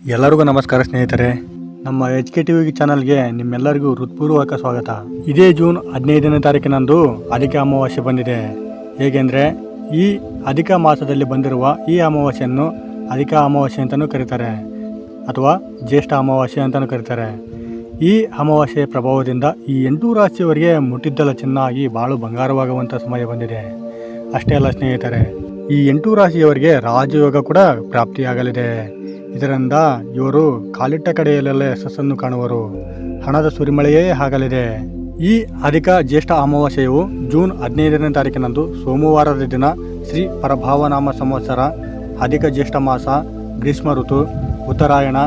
ಎಲ್ಲರಿಗೂ ನಮಸ್ಕಾರ ಸ್ನೇಹಿತರೆ. ನಮ್ಮ HK TV ಚಾನಲ್ಗೆ ನಿಮ್ಮೆಲ್ಲರಿಗೂ ಹೃತ್ಪೂರ್ವಕ ಸ್ವಾಗತ. ಇದೇ ಜೂನ್ 15ನೇ ತಾರೀಕಿನಂದು ಅಧಿಕ ಅಮಾವಾಸ್ಯೆ ಬಂದಿದೆ. ಹೇಗೆಂದರೆ ಈ ಅಧಿಕ ಮಾಸದಲ್ಲಿ ಬಂದಿರುವ ಈ ಅಮಾವಾಸ್ಯೆಯನ್ನು ಅಧಿಕ ಅಮಾವಾಸ್ಯೆ ಅಂತಲೂ ಕರೀತಾರೆ ಅಥವಾ ಜ್ಯೇಷ್ಠ ಅಮಾವಾಸ್ಯೆ ಅಂತಲೂ ಕರೀತಾರೆ. ಈ ಅಮಾವಾಸ್ಯೆಯ ಪ್ರಭಾವದಿಂದ ಈ 8 ರಾಶಿಯವರಿಗೆ ಮುಟ್ಟಿದ್ದಲ ಚಿನ್ನಾಗಿ ಬಾಳು ಬಂಗಾರವಾಗುವಂಥ ಸಮಯ ಬಂದಿದೆ. ಅಷ್ಟೇ ಅಲ್ಲ ಸ್ನೇಹಿತರೆ, ಈ 8 ರಾಶಿಯವರಿಗೆ ರಾಜಯೋಗ ಕೂಡ ಪ್ರಾಪ್ತಿಯಾಗಲಿದೆ. ಇದರಿಂದ ಇವರು ಕಾಲಿಟ್ಟ ಕಡೆಯಲ್ಲೆಲ್ಲ ಯಶಸ್ಸನ್ನು ಕಾಣುವರು. ಹಣದ ಸುರಿಮಳೆಯೇ ಆಗಲಿದೆ. ಈ ಅಧಿಕ ಜ್ಯೇಷ್ಠ ಅಮಾವಾಸ್ಯೆಯು ಜೂನ್ 15ನೇ ತಾರೀಕಿನಂದು ಸೋಮವಾರದ ದಿನ ಶ್ರೀ ಪರಭಾವನಾಮ ಸಂವತ್ಸರ, ಅಧಿಕ ಜ್ಯೇಷ್ಠ ಮಾಸ, ಗ್ರೀಷ್ಮ ಋತು, ಉತ್ತರಾಯಣ,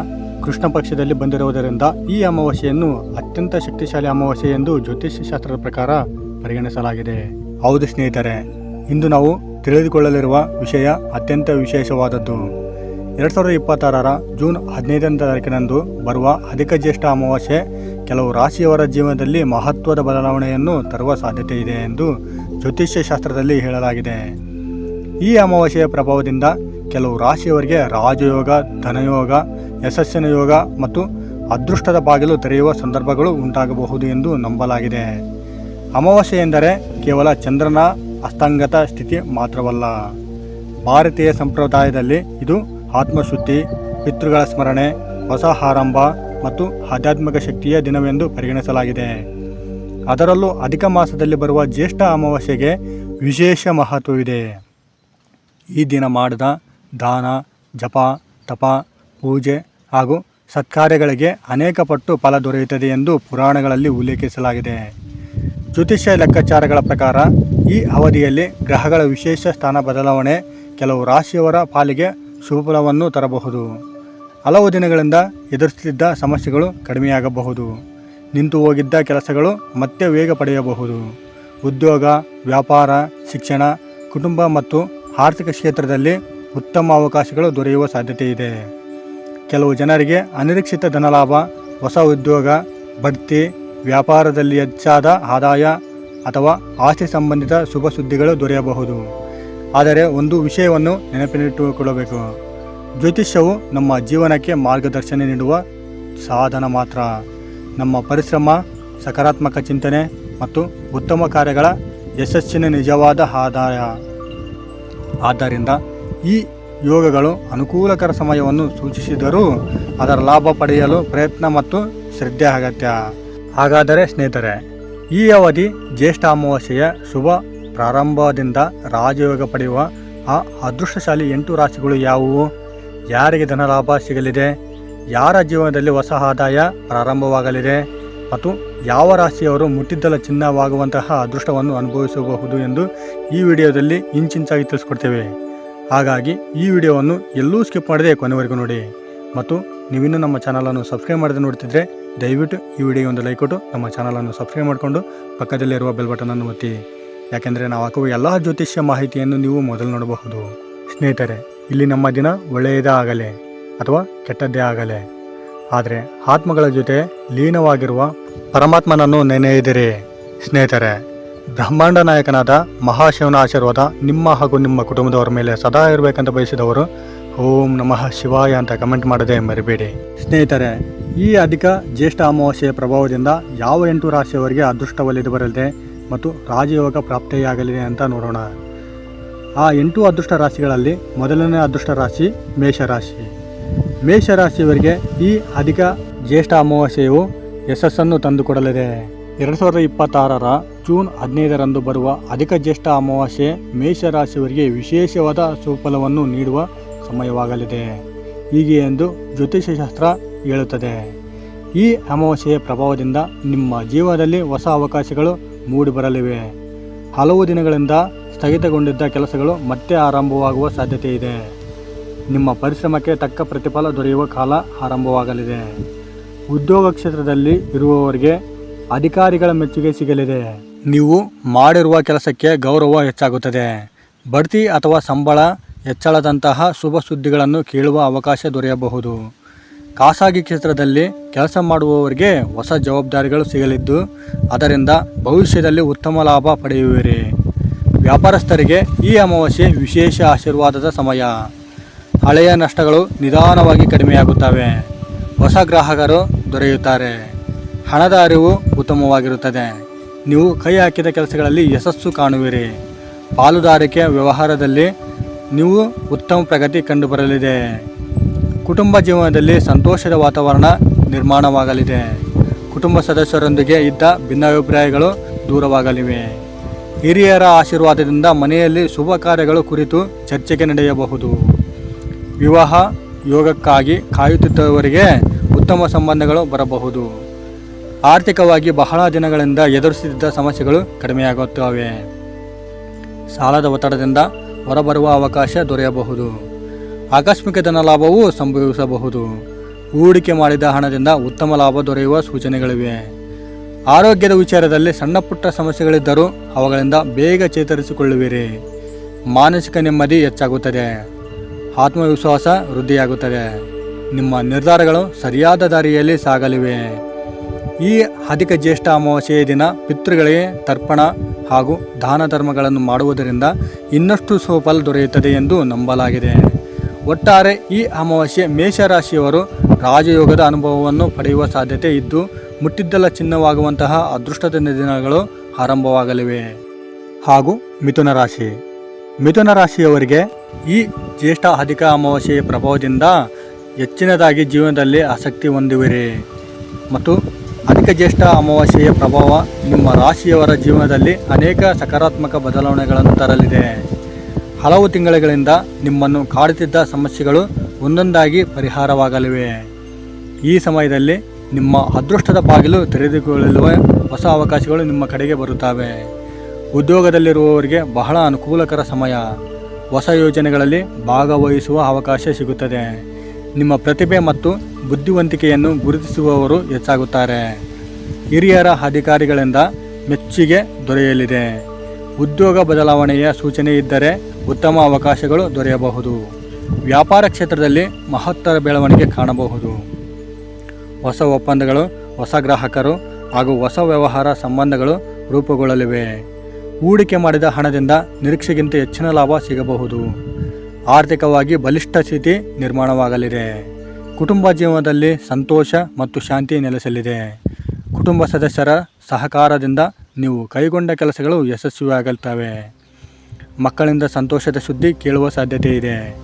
ಕೃಷ್ಣ ಪಕ್ಷದಲ್ಲಿ ಬಂದಿರುವುದರಿಂದ ಈ ಅಮಾವಾಸ್ಯೆಯನ್ನು ಅತ್ಯಂತ ಶಕ್ತಿಶಾಲಿ ಅಮಾವಾಸ್ಯೆ ಎಂದು ಜ್ಯೋತಿಷ್ಯ ಶಾಸ್ತ್ರದ ಪ್ರಕಾರ ಪರಿಗಣಿಸಲಾಗಿದೆ. ಹೌದು ಸ್ನೇಹಿತರೆ, ಇಂದು ನಾವು ತಿಳಿದುಕೊಳ್ಳಲಿರುವ ವಿಷಯ ಅತ್ಯಂತ ವಿಶೇಷವಾದದ್ದು. 2026ರ ಜೂನ್ 15ನೇ ತಾರೀಕಿನಂದು ಬರುವ ಅಧಿಕ ಜ್ಯೇಷ್ಠ ಅಮಾವಾಸ್ಯೆ ಕೆಲವು ರಾಶಿಯವರ ಜೀವನದಲ್ಲಿ ಮಹತ್ವದ ಬದಲಾವಣೆಯನ್ನು ತರುವ ಸಾಧ್ಯತೆ ಇದೆ ಎಂದು ಜ್ಯೋತಿಷ್ಯ ಶಾಸ್ತ್ರದಲ್ಲಿ ಹೇಳಲಾಗಿದೆ. ಈ ಅಮಾವಾಸ್ಯೆಯ ಪ್ರಭಾವದಿಂದ ಕೆಲವು ರಾಶಿಯವರಿಗೆ ರಾಜಯೋಗ, ಧನಯೋಗ, ಯಶಸ್ಸಿನ ಯೋಗ ಮತ್ತು ಅದೃಷ್ಟದ ಬಾಗಿಲು ತೆರೆಯುವ ಸಂದರ್ಭಗಳು ಉಂಟಾಗಬಹುದು ಎಂದು ನಂಬಲಾಗಿದೆ. ಅಮಾವಾಸ್ಯೆ ಎಂದರೆ ಕೇವಲ ಚಂದ್ರನ ಅಸ್ತಂಗತ ಸ್ಥಿತಿ ಮಾತ್ರವಲ್ಲ. ಭಾರತೀಯ ಸಂಪ್ರದಾಯದಲ್ಲಿ ಇದು ಆತ್ಮಶುದ್ಧಿ, ಪಿತೃಗಳ ಸ್ಮರಣೆ, ಹೊಸ ಆರಂಭ ಮತ್ತು ಆಧ್ಯಾತ್ಮಿಕ ಶಕ್ತಿಯ ದಿನವೆಂದು ಪರಿಗಣಿಸಲಾಗಿದೆ. ಅದರಲ್ಲೂ ಅಧಿಕ ಮಾಸದಲ್ಲಿ ಬರುವ ಜ್ಯೇಷ್ಠ ಅಮಾವಾಸ್ಯೆಗೆ ವಿಶೇಷ ಮಹತ್ವವಿದೆ. ಈ ದಿನ ಮಾಡಿದ ದಾನ, ಜಪ, ತಪ, ಪೂಜೆ ಹಾಗೂ ಸತ್ಕಾರ್ಯಗಳಿಗೆ ಅನೇಕ ಪಟ್ಟು ಫಲ ದೊರೆಯುತ್ತದೆ ಎಂದು ಪುರಾಣಗಳಲ್ಲಿ ಉಲ್ಲೇಖಿಸಲಾಗಿದೆ. ಜ್ಯೋತಿಷ್ಯ ಲೆಕ್ಕಾಚಾರಗಳ ಪ್ರಕಾರ ಈ ಅವಧಿಯಲ್ಲಿ ಗ್ರಹಗಳ ವಿಶೇಷ ಸ್ಥಾನ ಬದಲಾವಣೆ ಕೆಲವು ರಾಶಿಯವರ ಪಾಲಿಗೆ ಶುಭಫಲವನ್ನು ತರಬಹುದು. ಹಲವು ದಿನಗಳಿಂದ ಎದುರಿಸುತ್ತಿದ್ದ ಸಮಸ್ಯೆಗಳು ಕಡಿಮೆಯಾಗಬಹುದು. ನಿಂತು ಹೋಗಿದ್ದ ಕೆಲಸಗಳು ಮತ್ತೆ ವೇಗ ಪಡೆಯಬಹುದು. ಉದ್ಯೋಗ, ವ್ಯಾಪಾರ, ಶಿಕ್ಷಣ, ಕುಟುಂಬ ಮತ್ತು ಆರ್ಥಿಕ ಕ್ಷೇತ್ರದಲ್ಲಿ ಉತ್ತಮ ಅವಕಾಶಗಳು ದೊರೆಯುವ ಸಾಧ್ಯತೆ ಇದೆ. ಕೆಲವು ಜನರಿಗೆ ಅನಿರೀಕ್ಷಿತ ಧನಲಾಭ, ಹೊಸ ಉದ್ಯೋಗ, ಬಡ್ತಿ, ವ್ಯಾಪಾರದಲ್ಲಿ ಹೆಚ್ಚಾದ ಆದಾಯ ಅಥವಾ ಆಸ್ತಿ ಸಂಬಂಧಿತ ಶುಭ ಸುದ್ದಿಗಳು ದೊರೆಯಬಹುದು. ಆದರೆ ಒಂದು ವಿಷಯವನ್ನು ನೆನಪಿನಲ್ಲಿಟ್ಟುಕೊಳ್ಳಬೇಕು. ಜ್ಯೋತಿಷ್ಯವು ನಮ್ಮ ಜೀವನಕ್ಕೆ ಮಾರ್ಗದರ್ಶನ ನೀಡುವ ಸಾಧನ ಮಾತ್ರ. ನಮ್ಮ ಪರಿಶ್ರಮ, ಸಕಾರಾತ್ಮಕ ಚಿಂತನೆ ಮತ್ತು ಉತ್ತಮ ಕಾರ್ಯಗಳ ಯಶಸ್ಸಿನ ನಿಜವಾದ ಆದಾಯ. ಆದ್ದರಿಂದ ಈ ಯೋಗಗಳು ಅನುಕೂಲಕರ ಸಮಯವನ್ನು ಸೂಚಿಸಿದರೂ ಅದರ ಲಾಭ ಪಡೆಯಲು ಪ್ರಯತ್ನ ಮತ್ತು ಶ್ರದ್ಧೆ ಅಗತ್ಯ. ಹಾಗಾದರೆ ಸ್ನೇಹಿತರೆ, ಈ ಅವಧಿ ಜ್ಯೇಷ್ಠ ಅಮಾವಾಸ್ಯೆಯ ಶುಭ ಪ್ರಾರಂಭದಿಂದ ರಾಜಯೋಗ ಪಡೆಯುವ ಆ ಅದೃಷ್ಟಶಾಲಿ 8 ರಾಶಿಗಳು ಯಾವುವು? ಯಾರಿಗೆ ಧನಲಾಭ ಸಿಗಲಿದೆ? ಯಾರ ಜೀವನದಲ್ಲಿ ಹೊಸ ಆದಾಯ ಪ್ರಾರಂಭವಾಗಲಿದೆ? ಮತ್ತು ಯಾವ ರಾಶಿಯವರು ಮುಟ್ಟಿದ್ದಲ ಚಿನ್ನವಾಗುವಂತಹ ಅದೃಷ್ಟವನ್ನು ಅನುಭವಿಸಬಹುದು ಎಂದು ಈ ವಿಡಿಯೋದಲ್ಲಿ ಇಂಚಿಂಚಾಗಿ ತಿಳಿಸ್ಕೊಡ್ತೇವೆ. ಹಾಗಾಗಿ ಈ ವಿಡಿಯೋವನ್ನು ಎಲ್ಲೂ ಸ್ಕಿಪ್ ಮಾಡದೆ ಕೊನೆವರೆಗೂ ನೋಡಿ. ಮತ್ತು ನೀವಿನ್ನೂ ನಮ್ಮ ಚಾನಲನ್ನು ಸಬ್ಸ್ಕ್ರೈಬ್ ಮಾಡದೆ ನೋಡ್ತಿದ್ರೆ ದಯವಿಟ್ಟು ಈ ವಿಡಿಯೋ ಒಂದು ಲೈಕ್ ಕೊಟ್ಟು ನಮ್ಮ ಚಾನಲನ್ನು ಸಬ್ಸ್ಕ್ರೈಬ್ ಮಾಡಿಕೊಂಡು ಪಕ್ಕದಲ್ಲಿರುವ ಬೆಲ್ ಬಟನನ್ನು ಒತ್ತಿ. ಯಾಕೆಂದರೆ ನಾವು ಹಾಕುವ ಎಲ್ಲ ಜ್ಯೋತಿಷ್ಯ ಮಾಹಿತಿಯನ್ನು ನೀವು ಮೊದಲು ನೋಡಬಹುದು. ಸ್ನೇಹಿತರೆ, ಇಲ್ಲಿ ನಮ್ಮ ದಿನ ಒಳ್ಳೆಯದೇ ಆಗಲಿ ಅಥವಾ ಕೆಟ್ಟದ್ದೇ ಆಗಲಿ, ಆದರೆ ಆತ್ಮಗಳ ಜೊತೆ ಲೀನವಾಗಿರುವ ಪರಮಾತ್ಮನನ್ನು ನೆನೆಯಿದಿರಿ. ಸ್ನೇಹಿತರೆ, ಬ್ರಹ್ಮಾಂಡ ನಾಯಕನಾದ ಮಹಾಶಿವನ ಆಶೀರ್ವಾದ ನಿಮ್ಮ ಹಾಗೂ ನಿಮ್ಮ ಕುಟುಂಬದವರ ಮೇಲೆ ಸದಾ ಇರಬೇಕಂತ ಬಯಸಿದವರು ಓಂ ನಮಃ ಶಿವಾಯ ಅಂತ ಕಮೆಂಟ್ ಮಾಡದೆ ಮರಿಬೇಡಿ. ಸ್ನೇಹಿತರೆ, ಈ ಅಧಿಕ ಜ್ಯೇಷ್ಠ ಅಮಾವಾಸ್ಯೆಯ ಪ್ರಭಾವದಿಂದ ಯಾವ 8 ರಾಶಿಯವರಿಗೆ ಅದೃಷ್ಟ ಒಲಿದು ಬರಲಿದೆ ಮತ್ತು ರಾಜಯೋಗ ಪ್ರಾಪ್ತಿಯಾಗಲಿದೆ ಅಂತ ನೋಡೋಣ. ಆ 8 ಅದೃಷ್ಟ ರಾಶಿಗಳಲ್ಲಿ ಮೊದಲನೇ ಅದೃಷ್ಟ ರಾಶಿ ಮೇಷರಾಶಿ. ಮೇಷರಾಶಿಯವರಿಗೆ ಈ ಅಧಿಕ ಜ್ಯೇಷ್ಠ ಅಮಾವಾಸ್ಯೆಯು ಯಶಸ್ಸನ್ನು ತಂದುಕೊಡಲಿದೆ. 2026ರ ಜೂನ್ 15ರಂದು ಬರುವ ಅಧಿಕ ಜ್ಯೇಷ್ಠ ಅಮಾವಾಸ್ಯೆ ಮೇಷರಾಶಿಯವರಿಗೆ ವಿಶೇಷವಾದ ಸುಫಲವನ್ನು ನೀಡುವ ಸಮಯವಾಗಲಿದೆ. ಹೀಗೆ ಎಂದು ಜ್ಯೋತಿಷ್ಯ ಶಾಸ್ತ್ರ ಹೇಳುತ್ತದೆ. ಈ ಅಮಾವಾಸ್ಯೆಯ ಪ್ರಭಾವದಿಂದ ನಿಮ್ಮ ಜೀವನದಲ್ಲಿ ಹೊಸ ಅವಕಾಶಗಳು ಮೂಡಿಬರಲಿವೆ. ಹಲವು ದಿನಗಳಿಂದ ಸ್ಥಗಿತಗೊಂಡಿದ್ದ ಕೆಲಸಗಳು ಮತ್ತೆ ಆರಂಭವಾಗುವ ಸಾಧ್ಯತೆ ಇದೆ. ನಿಮ್ಮ ಪರಿಶ್ರಮಕ್ಕೆ ತಕ್ಕ ಪ್ರತಿಫಲ ದೊರೆಯುವ ಕಾಲ ಆರಂಭವಾಗಲಿದೆ. ಉದ್ಯೋಗ ಕ್ಷೇತ್ರದಲ್ಲಿ ಇರುವವರಿಗೆ ಅಧಿಕಾರಿಗಳ ಮೆಚ್ಚುಗೆ ಸಿಗಲಿದೆ. ನೀವು ಮಾಡಿರುವ ಕೆಲಸಕ್ಕೆ ಗೌರವ ಹೆಚ್ಚಾಗುತ್ತದೆ. ಬಡ್ತಿ ಅಥವಾ ಸಂಬಳ ಹೆಚ್ಚಳದಂತಹ ಶುಭ ಸುದ್ದಿಗಳನ್ನು ಕೇಳುವ ಅವಕಾಶ ದೊರೆಯಬಹುದು. ಖಾಸಗಿ ಕ್ಷೇತ್ರದಲ್ಲಿ ಕೆಲಸ ಮಾಡುವವರಿಗೆ ಹೊಸ ಜವಾಬ್ದಾರಿಗಳು ಸಿಗಲಿದ್ದು ಅದರಿಂದ ಭವಿಷ್ಯದಲ್ಲಿ ಉತ್ತಮ ಲಾಭ ಪಡೆಯುವಿರಿ. ವ್ಯಾಪಾರಸ್ಥರಿಗೆ ಈ ಅಮಾವಾಸ್ಯೆ ವಿಶೇಷ ಆಶೀರ್ವಾದದ ಸಮಯ. ಹಳೆಯ ನಷ್ಟಗಳು ನಿಧಾನವಾಗಿ ಕಡಿಮೆಯಾಗುತ್ತವೆ. ಹೊಸ ಗ್ರಾಹಕರು ದೊರೆಯುತ್ತಾರೆ. ಹಣದ ಅರಿವು ಉತ್ತಮವಾಗಿರುತ್ತದೆ. ನೀವು ಕೈ ಹಾಕಿದ ಕೆಲಸಗಳಲ್ಲಿ ಯಶಸ್ಸು ಕಾಣುವಿರಿ. ಪಾಲುದಾರಿಕೆ ವ್ಯವಹಾರದಲ್ಲಿ ನೀವು ಉತ್ತಮ ಪ್ರಗತಿ ಕಂಡುಬರಲಿದೆ. ಕುಟುಂಬ ಜೀವನದಲ್ಲಿ ಸಂತೋಷದ ವಾತಾವರಣ ನಿರ್ಮಾಣವಾಗಲಿದೆ. ಕುಟುಂಬ ಸದಸ್ಯರೊಂದಿಗೆ ಇದ್ದ ಭಿನ್ನಾಭಿಪ್ರಾಯಗಳು ದೂರವಾಗಲಿವೆ. ಹಿರಿಯರ ಆಶೀರ್ವಾದದಿಂದ ಮನೆಯಲ್ಲಿ ಶುಭ ಕಾರ್ಯಗಳು ಕುರಿತು ಚರ್ಚೆಗೆ ನಡೆಯಬಹುದು. ವಿವಾಹ ಯೋಗಕ್ಕಾಗಿ ಕಾಯುತ್ತಿದ್ದವರಿಗೆ ಉತ್ತಮ ಸಂಬಂಧಗಳು ಬರಬಹುದು. ಆರ್ಥಿಕವಾಗಿ ಬಹಳ ದಿನಗಳಿಂದ ಎದುರಿಸುತ್ತಿದ್ದ ಸಮಸ್ಯೆಗಳು ಕಡಿಮೆಯಾಗುತ್ತವೆ. ಸಾಲದ ಒತ್ತಡದಿಂದ ಹೊರಬರುವ ಅವಕಾಶ ದೊರೆಯಬಹುದು. ಆಕಸ್ಮಿಕ ಧನ ಲಾಭವೂ ಸಂಭವಿಸಬಹುದು. ಹೂಡಿಕೆ ಮಾಡಿದ ಹಣದಿಂದ ಉತ್ತಮ ಲಾಭ ದೊರೆಯುವ ಸೂಚನೆಗಳಿವೆ. ಆರೋಗ್ಯದ ವಿಚಾರದಲ್ಲಿ ಸಣ್ಣ ಪುಟ್ಟ ಸಮಸ್ಯೆಗಳಿದ್ದರೂ ಅವುಗಳಿಂದ ಬೇಗ ಚೇತರಿಸಿಕೊಳ್ಳುವಿರಿ. ಮಾನಸಿಕ ನೆಮ್ಮದಿ ಹೆಚ್ಚಾಗುತ್ತದೆ. ಆತ್ಮವಿಶ್ವಾಸ ವೃದ್ಧಿಯಾಗುತ್ತದೆ. ನಿಮ್ಮ ನಿರ್ಧಾರಗಳು ಸರಿಯಾದ ದಾರಿಯಲ್ಲಿ ಸಾಗಲಿವೆ. ಈ ಅಧಿಕ ಜ್ಯೇಷ್ಠ ಅಮಾವಾಸ್ಯೆಯ ದಿನ ಪಿತೃಗಳಿಗೆ ತರ್ಪಣ ಹಾಗೂ ದಾನ ಧರ್ಮಗಳನ್ನು ಮಾಡುವುದರಿಂದ ಇನ್ನಷ್ಟು ಸುಫಲ ದೊರೆಯುತ್ತದೆ ಎಂದು ನಂಬಲಾಗಿದೆ. ಒಟ್ಟಾರೆ ಈ ಅಮಾವಾಸ್ಯೆ ಮೇಷರಾಶಿಯವರು ರಾಜಯೋಗದ ಅನುಭವವನ್ನು ಪಡೆಯುವ ಸಾಧ್ಯತೆ ಇದ್ದು ಮುಟ್ಟಿದ್ದೆಲ್ಲ ಚಿನ್ನವಾಗುವಂತಹ ಅದೃಷ್ಟದ ದಿನಗಳು ಆರಂಭವಾಗಲಿವೆ. ಹಾಗೂ ಮಿಥುನ ರಾಶಿ. ಮಿಥುನ ರಾಶಿಯವರಿಗೆ ಈ ಜ್ಯೇಷ್ಠ ಅಧಿಕ ಅಮಾವಾಸ್ಯೆಯ ಪ್ರಭಾವದಿಂದ ಹೆಚ್ಚಿನದಾಗಿ ಜೀವನದಲ್ಲಿ ಆಸಕ್ತಿ ಹೊಂದುವಿರಿ ಮತ್ತು ಅಧಿಕ ಜ್ಯೇಷ್ಠ ಅಮಾವಾಸ್ಯೆಯ ಪ್ರಭಾವ ನಿಮ್ಮ ರಾಶಿಯವರ ಜೀವನದಲ್ಲಿ ಅನೇಕ ಸಕಾರಾತ್ಮಕ ಬದಲಾವಣೆಗಳನ್ನು ತರಲಿದೆ. ಹಲವು ತಿಂಗಳುಗಳಿಂದ ನಿಮ್ಮನ್ನು ಕಾಡುತ್ತಿದ್ದ ಸಮಸ್ಯೆಗಳು ಒಂದೊಂದಾಗಿ ಪರಿಹಾರವಾಗಲಿವೆ. ಈ ಸಮಯದಲ್ಲಿ ನಿಮ್ಮ ಅದೃಷ್ಟದ ಬಾಗಿಲು ತೆರೆದುಕೊಳ್ಳುವ ಹೊಸ ಅವಕಾಶಗಳು ನಿಮ್ಮ ಕಡೆಗೆ ಬರುತ್ತವೆ. ಉದ್ಯೋಗದಲ್ಲಿರುವವರಿಗೆ ಬಹಳ ಅನುಕೂಲಕರ ಸಮಯ. ಹೊಸ ಯೋಜನೆಗಳಲ್ಲಿ ಭಾಗವಹಿಸುವ ಅವಕಾಶ ಸಿಗುತ್ತದೆ. ನಿಮ್ಮ ಪ್ರತಿಭೆ ಮತ್ತು ಬುದ್ಧಿವಂತಿಕೆಯನ್ನು ಗುರುತಿಸುವವರು ಹೆಚ್ಚಾಗುತ್ತಾರೆ. ಹಿರಿಯರ ಅಧಿಕಾರಿಗಳಿಂದ ಮೆಚ್ಚುಗೆ ದೊರೆಯಲಿದೆ. ಉದ್ಯೋಗ ಬದಲಾವಣೆಯ ಸೂಚನೆ ಇದ್ದರೆ ಉತ್ತಮ ಅವಕಾಶಗಳು ದೊರೆಯಬಹುದು. ವ್ಯಾಪಾರ ಕ್ಷೇತ್ರದಲ್ಲಿ ಮಹತ್ತರ ಬೆಳವಣಿಗೆ ಕಾಣಬಹುದು. ಹೊಸ ಒಪ್ಪಂದಗಳು, ಹೊಸ ಗ್ರಾಹಕರು ಹಾಗೂ ಹೊಸ ವ್ಯವಹಾರ ಸಂಬಂಧಗಳು ರೂಪುಗೊಳ್ಳಲಿವೆ. ಹೂಡಿಕೆ ಮಾಡಿದ ಹಣದಿಂದ ನಿರೀಕ್ಷೆಗಿಂತ ಹೆಚ್ಚಿನ ಲಾಭ ಸಿಗಬಹುದು. ಆರ್ಥಿಕವಾಗಿ ಬಲಿಷ್ಠ ಸ್ಥಿತಿ ನಿರ್ಮಾಣವಾಗಲಿದೆ. ಕುಟುಂಬ ಜೀವನದಲ್ಲಿ ಸಂತೋಷ ಮತ್ತು ಶಾಂತಿ ನೆಲೆಸಲಿದೆ. ಕುಟುಂಬ ಸದಸ್ಯರ ಸಹಕಾರದಿಂದ ನೀವು ಕೈಗೊಂಡ ಕೆಲಸಗಳು ಯಶಸ್ವಿಯಾಗುತ್ತವೆ. ಮಕ್ಕಳಿಂದ ಸಂತೋಷದ ಸುದ್ದಿ ಕೇಳುವ ಸಾಧ್ಯತೆ ಇದೆ.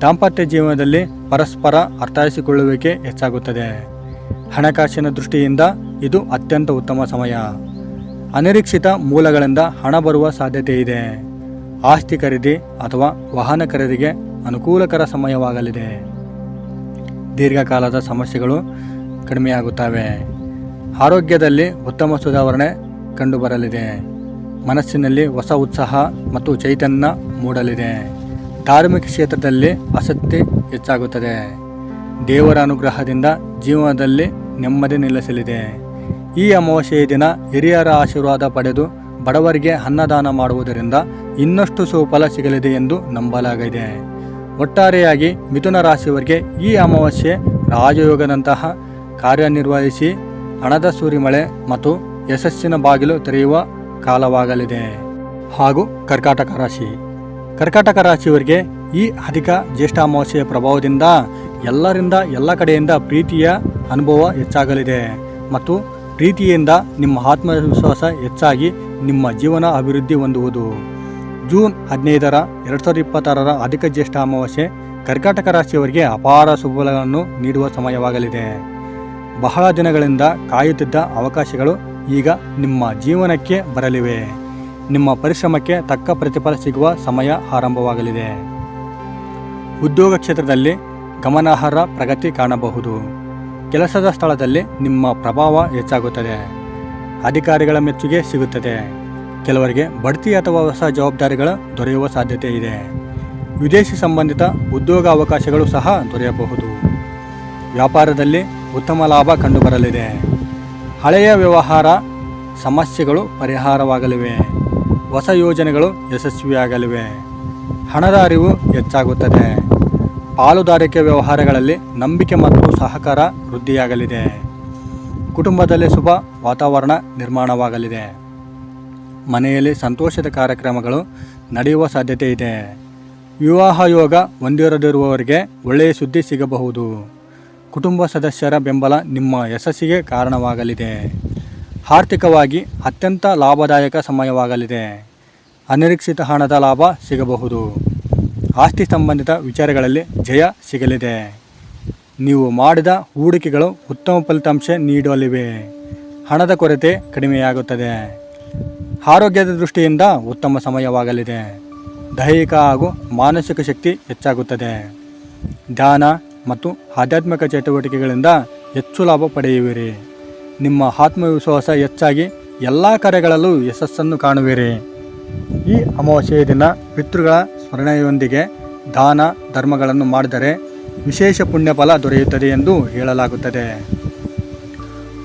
ದಾಂಪತ್ಯ ಜೀವನದಲ್ಲಿ ಪರಸ್ಪರ ಅರ್ಥೈಸಿಕೊಳ್ಳುವಿಕೆ ಹೆಚ್ಚಾಗುತ್ತದೆ. ಹಣಕಾಸಿನ ದೃಷ್ಟಿಯಿಂದ ಇದು ಅತ್ಯಂತ ಉತ್ತಮ ಸಮಯ. ಅನಿರೀಕ್ಷಿತ ಮೂಲಗಳಿಂದ ಹಣ ಬರುವ ಸಾಧ್ಯತೆ ಇದೆ. ಆಸ್ತಿ ಖರೀದಿ ಅಥವಾ ವಾಹನ ಖರೀದಿಗೆ ಅನುಕೂಲಕರ ಸಮಯವಾಗಲಿದೆ. ದೀರ್ಘಕಾಲದ ಸಮಸ್ಯೆಗಳು ಕಡಿಮೆಯಾಗುತ್ತವೆ. ಆರೋಗ್ಯದಲ್ಲಿ ಉತ್ತಮ ಸುಧಾರಣೆ ಕಂಡುಬರಲಿದೆ. ಮನಸ್ಸಿನಲ್ಲಿ ಹೊಸ ಉತ್ಸಾಹ ಮತ್ತು ಚೈತನ್ಯ ಮೂಡಲಿದೆ. ಧಾರ್ಮಿಕ ಕ್ಷೇತ್ರದಲ್ಲಿ ಆಸಕ್ತಿ ಹೆಚ್ಚಾಗುತ್ತದೆ. ದೇವರ ಅನುಗ್ರಹದಿಂದ ಜೀವನದಲ್ಲಿ ನೆಮ್ಮದಿ ನೆಲೆಸಲಿದೆ. ಈ ಅಮಾವಾಸ್ಯೆಯ ದಿನ ಹಿರಿಯರ ಆಶೀರ್ವಾದ ಪಡೆದು ಬಡವರಿಗೆ ಅನ್ನದಾನ ಮಾಡುವುದರಿಂದ ಇನ್ನಷ್ಟು ಸುಫಲ ಸಿಗಲಿದೆ ಎಂದು ನಂಬಲಾಗಿದೆ. ಒಟ್ಟಾರೆಯಾಗಿ ಮಿಥುನ ರಾಶಿಯವರಿಗೆ ಈ ಅಮಾವಾಸ್ಯೆ ರಾಜಯೋಗದಂತಹ ಕಾರ್ಯನಿರ್ವಹಿಸಿ ಹಣದ ಸುರಿಮಳೆ ಮತ್ತು ಯಶಸ್ಸಿನ ಬಾಗಿಲು ತೆರೆಯುವ ಕಾಲವಾಗಲಿದೆ. ಹಾಗೂ ಕರ್ಕಾಟಕ ರಾಶಿ. ಕರ್ಕಾಟಕ ರಾಶಿಯವರಿಗೆ ಈ ಅಧಿಕ ಜ್ಯೇಷ್ಠ ಅಮಾವಾಸ್ಯೆಯ ಪ್ರಭಾವದಿಂದ ಎಲ್ಲರಿಂದ ಎಲ್ಲ ಕಡೆಯಿಂದ ಪ್ರೀತಿಯ ಅನುಭವ ಹೆಚ್ಚಾಗಲಿದೆ ಮತ್ತು ಪ್ರೀತಿಯಿಂದ ನಿಮ್ಮ ಆತ್ಮವಿಶ್ವಾಸ ಹೆಚ್ಚಾಗಿ ನಿಮ್ಮ ಜೀವನ ಅಭಿವೃದ್ಧಿ ಹೊಂದುವುದು. ಜೂನ್ 15, 2026 ಅಧಿಕ ಜ್ಯೇಷ್ಠ ಅಮಾವಾಸ್ಯೆ ಕರ್ಕಾಟಕ ರಾಶಿಯವರಿಗೆ ಅಪಾರ ಸುಫಲಗಳನ್ನು ನೀಡುವ ಸಮಯವಾಗಲಿದೆ. ಬಹಳ ದಿನಗಳಿಂದ ಕಾಯುತ್ತಿದ್ದ ಅವಕಾಶಗಳು ಈಗ ನಿಮ್ಮ ಜೀವನಕ್ಕೆ ಬರಲಿವೆ. ನಿಮ್ಮ ಪರಿಶ್ರಮಕ್ಕೆ ತಕ್ಕ ಪ್ರತಿಫಲ ಸಿಗುವ ಸಮಯ ಆರಂಭವಾಗಲಿದೆ. ಉದ್ಯೋಗ ಕ್ಷೇತ್ರದಲ್ಲಿ ಗಮನಾರ್ಹ ಪ್ರಗತಿ ಕಾಣಬಹುದು. ಕೆಲಸದ ಸ್ಥಳದಲ್ಲಿ ನಿಮ್ಮ ಪ್ರಭಾವ ಹೆಚ್ಚಾಗುತ್ತದೆ. ಅಧಿಕಾರಿಗಳ ಮೆಚ್ಚುಗೆ ಸಿಗುತ್ತದೆ. ಕೆಲವರಿಗೆ ಬಡ್ತಿ ಅಥವಾ ಹೊಸ ಜವಾಬ್ದಾರಿಗಳು ದೊರೆಯುವ ಸಾಧ್ಯತೆ ಇದೆ. ವಿದೇಶಿ ಸಂಬಂಧಿತ ಉದ್ಯೋಗ ಅವಕಾಶಗಳು ಸಹ ದೊರೆಯಬಹುದು. ವ್ಯಾಪಾರದಲ್ಲಿ ಉತ್ತಮ ಲಾಭ ಕಂಡುಬರಲಿದೆ. ಹಳೆಯ ವ್ಯವಹಾರ ಸಮಸ್ಯೆಗಳು ಪರಿಹಾರವಾಗಲಿವೆ. ಹೊಸ ಯೋಜನೆಗಳು ಯಶಸ್ವಿಯಾಗಲಿವೆ. ಹಣದ ಅರಿವು ಹೆಚ್ಚಾಗುತ್ತದೆ. ಪಾಲುದಾರಿಕೆ ವ್ಯವಹಾರಗಳಲ್ಲಿ ನಂಬಿಕೆ ಮತ್ತು ಸಹಕಾರ ವೃದ್ಧಿಯಾಗಲಿದೆ. ಕುಟುಂಬದಲ್ಲಿ ಶುಭ ವಾತಾವರಣ ಮನೆಯಲ್ಲಿ ಸಂತೋಷದ ಕಾರ್ಯಕ್ರಮಗಳು ನಡೆಯುವ ಸಾಧ್ಯತೆ ಇದೆ. ವಿವಾಹ ಯೋಗ ಹೊಂದಿರದಿರುವವರಿಗೆ ಒಳ್ಳೆಯ ಸುದ್ದಿ ಸಿಗಬಹುದು. ಕುಟುಂಬ ಸದಸ್ಯರ ಬೆಂಬಲ ನಿಮ್ಮ ಯಶಸ್ಸಿಗೆ ಕಾರಣವಾಗಲಿದೆ. ಆರ್ಥಿಕವಾಗಿ ಅತ್ಯಂತ ಲಾಭದಾಯಕ ಸಮಯವಾಗಲಿದೆ. ಅನಿರೀಕ್ಷಿತ ಹಣದ ಲಾಭ ಸಿಗಬಹುದು. ಆಸ್ತಿ ಸಂಬಂಧಿತ ವಿಚಾರಗಳಲ್ಲಿ ಜಯ ಸಿಗಲಿದೆ. ನೀವು ಮಾಡಿದ ಹೂಡಿಕೆಗಳು ಉತ್ತಮ ಫಲಿತಾಂಶ ನೀಡಲಿವೆ. ಹಣದ ಕೊರತೆ ಕಡಿಮೆಯಾಗುತ್ತದೆ. ಆರೋಗ್ಯದ ದೃಷ್ಟಿಯಿಂದ ಉತ್ತಮ ಸಮಯವಾಗಲಿದೆ. ದೈಹಿಕ ಹಾಗೂ ಮಾನಸಿಕ ಶಕ್ತಿ ಹೆಚ್ಚಾಗುತ್ತದೆ. ಧ್ಯಾನ ಮತ್ತು ಆಧ್ಯಾತ್ಮಿಕ ಚಟುವಟಿಕೆಗಳಿಂದ ಹೆಚ್ಚು ಲಾಭ ಪಡೆಯುವಿರಿ. ನಿಮ್ಮ ಆತ್ಮವಿಶ್ವಾಸ ಹೆಚ್ಚಾಗಿ ಎಲ್ಲ ಕಾರ್ಯಗಳಲ್ಲೂ ಯಶಸ್ಸನ್ನು ಕಾಣುವಿರಿ. ಈ ಅಮಾವಾಸ್ಯೆಯ ದಿನ ಪಿತೃಗಳ ಸ್ಮರಣೆಯೊಂದಿಗೆ ದಾನ ಧರ್ಮಗಳನ್ನು ಮಾಡಿದರೆ ವಿಶೇಷ ಪುಣ್ಯಫಲ ದೊರೆಯುತ್ತದೆ ಎಂದು ಹೇಳಲಾಗುತ್ತದೆ.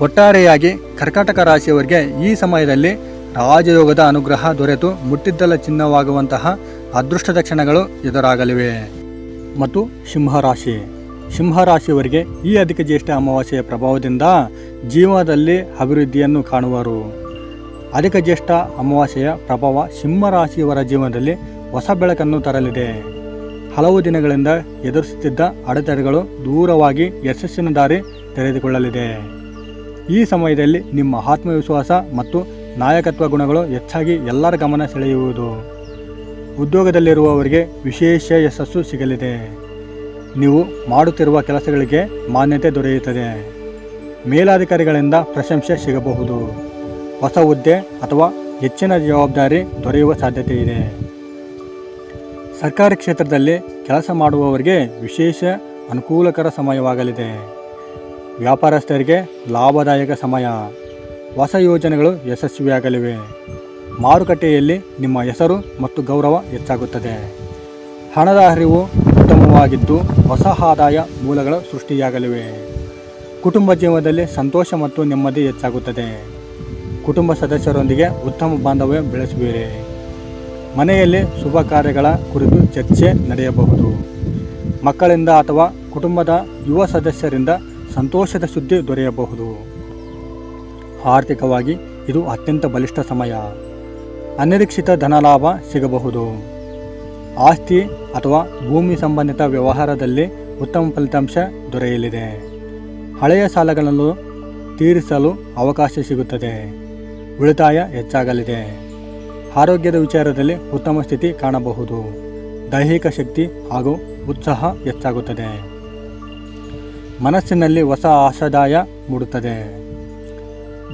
ಒಟ್ಟಾರೆಯಾಗಿ ಕರ್ಕಾಟಕ ರಾಶಿಯವರಿಗೆ ಈ ಸಮಯದಲ್ಲಿ ರಾಜಯೋಗದ ಅನುಗ್ರಹ ದೊರೆತು ಮುಟ್ಟಿದ್ದಲ ಚಿನ್ನವಾಗುವಂತಹ ಅದೃಷ್ಟದ ಕ್ಷಣಗಳು ಎದುರಾಗಲಿವೆ. ಮತ್ತು ಸಿಂಹರಾಶಿಯವರಿಗೆ ಈ ಅಧಿಕ ಜ್ಯೇಷ್ಠ ಅಮಾವಾಸ್ಯೆಯ ಪ್ರಭಾವದಿಂದ ಜೀವನದಲ್ಲಿ ಅಭಿವೃದ್ಧಿಯನ್ನು ಕಾಣುವರು. ಅಧಿಕ ಜ್ಯೇಷ್ಠ ಅಮಾವಾಸ್ಯೆಯ ಪ್ರಭಾವ ಸಿಂಹರಾಶಿಯವರ ಜೀವನದಲ್ಲಿ ಹೊಸ ಬೆಳಕನ್ನು ತರಲಿದೆ. ಹಲವು ದಿನಗಳಿಂದ ಎದುರಿಸುತ್ತಿದ್ದ ಅಡೆತಡೆಗಳು ದೂರವಾಗಿ ಯಶಸ್ಸಿನ ದಾರಿ ತೆರೆದುಕೊಳ್ಳಲಿದೆ. ಈ ಸಮಯದಲ್ಲಿ ನಿಮ್ಮ ಆತ್ಮವಿಶ್ವಾಸ ಮತ್ತು ನಾಯಕತ್ವ ಗುಣಗಳು ಹೆಚ್ಚಾಗಿ ಎಲ್ಲರ ಗಮನ ಸೆಳೆಯುವುದು. ಉದ್ಯೋಗದಲ್ಲಿರುವವರಿಗೆ ವಿಶೇಷ ಯಶಸ್ಸು ಸಿಗಲಿದೆ. ನೀವು ಮಾಡುತ್ತಿರುವ ಕೆಲಸಗಳಿಗೆ ಮಾನ್ಯತೆ ದೊರೆಯುತ್ತದೆ. ಮೇಲಾಧಿಕಾರಿಗಳಿಂದ ಪ್ರಶಂಸೆ ಸಿಗಬಹುದು. ಹೊಸ ಹುದ್ದೆ ಅಥವಾ ಹೆಚ್ಚಿನ ಜವಾಬ್ದಾರಿ ದೊರೆಯುವ ಸಾಧ್ಯತೆ ಇದೆ. ಸರ್ಕಾರಿ ಕ್ಷೇತ್ರದಲ್ಲಿ ಕೆಲಸ ಮಾಡುವವರಿಗೆ ವಿಶೇಷ ಅನುಕೂಲಕರ ಸಮಯವಾಗಲಿದೆ. ವ್ಯಾಪಾರಸ್ಥರಿಗೆ ಲಾಭದಾಯಕ ಸಮಯ. ಹೊಸ ಯೋಜನೆಗಳು ಯಶಸ್ವಿಯಾಗಲಿವೆ. ಮಾರುಕಟ್ಟೆಯಲ್ಲಿ ನಿಮ್ಮ ಹೆಸರು ಮತ್ತು ಗೌರವ ಹೆಚ್ಚಾಗುತ್ತದೆ. ಹಣದ ಹರಿವು ಉತ್ತಮವಾಗಿದ್ದು ಹೊಸ ಆದಾಯ ಮೂಲಗಳು ಸೃಷ್ಟಿಯಾಗಲಿವೆ. ಕುಟುಂಬ ಜೀವನದಲ್ಲಿ ಸಂತೋಷ ಮತ್ತು ನೆಮ್ಮದಿ ಹೆಚ್ಚಾಗುತ್ತದೆ. ಕುಟುಂಬ ಸದಸ್ಯರೊಂದಿಗೆ ಉತ್ತಮ ಬಾಂಧವ್ಯ ಬೆಳೆಸುವಿರಿ. ಮನೆಯಲ್ಲಿ ಶುಭ ಕಾರ್ಯಗಳ ಕುರಿತು ಚರ್ಚೆ ನಡೆಯಬಹುದು. ಮಕ್ಕಳಿಂದ ಅಥವಾ ಕುಟುಂಬದ ಯುವ ಸದಸ್ಯರಿಂದ ಸಂತೋಷದ ಸುದ್ದಿ ದೊರೆಯಬಹುದು. ಆರ್ಥಿಕವಾಗಿ ಇದು ಅತ್ಯಂತ ಬಲಿಷ್ಠ ಸಮಯ. ಅನಿರೀಕ್ಷಿತ ಧನಲಾಭ ಸಿಗಬಹುದು. ಆಸ್ತಿ ಅಥವಾ ಭೂಮಿ ಸಂಬಂಧಿತ ವ್ಯವಹಾರದಲ್ಲಿ ಉತ್ತಮ ಫಲಿತಾಂಶ ದೊರೆಯಲಿದೆ. ಹಳೆಯ ಸಾಲಗಳನ್ನು ತೀರಿಸಲು ಅವಕಾಶ ಸಿಗುತ್ತದೆ. ಉಳಿತಾಯ ಹೆಚ್ಚಾಗಲಿದೆ. ಆರೋಗ್ಯದ ವಿಚಾರದಲ್ಲಿ ಉತ್ತಮ ಸ್ಥಿತಿ ಕಾಣಬಹುದು. ದೈಹಿಕ ಶಕ್ತಿ ಹಾಗೂ ಉತ್ಸಾಹ ಹೆಚ್ಚಾಗುತ್ತದೆ. ಮನಸ್ಸಿನಲ್ಲಿ ಹೊಸ ಆಶಾದಾಯ ಮೂಡುತ್ತದೆ.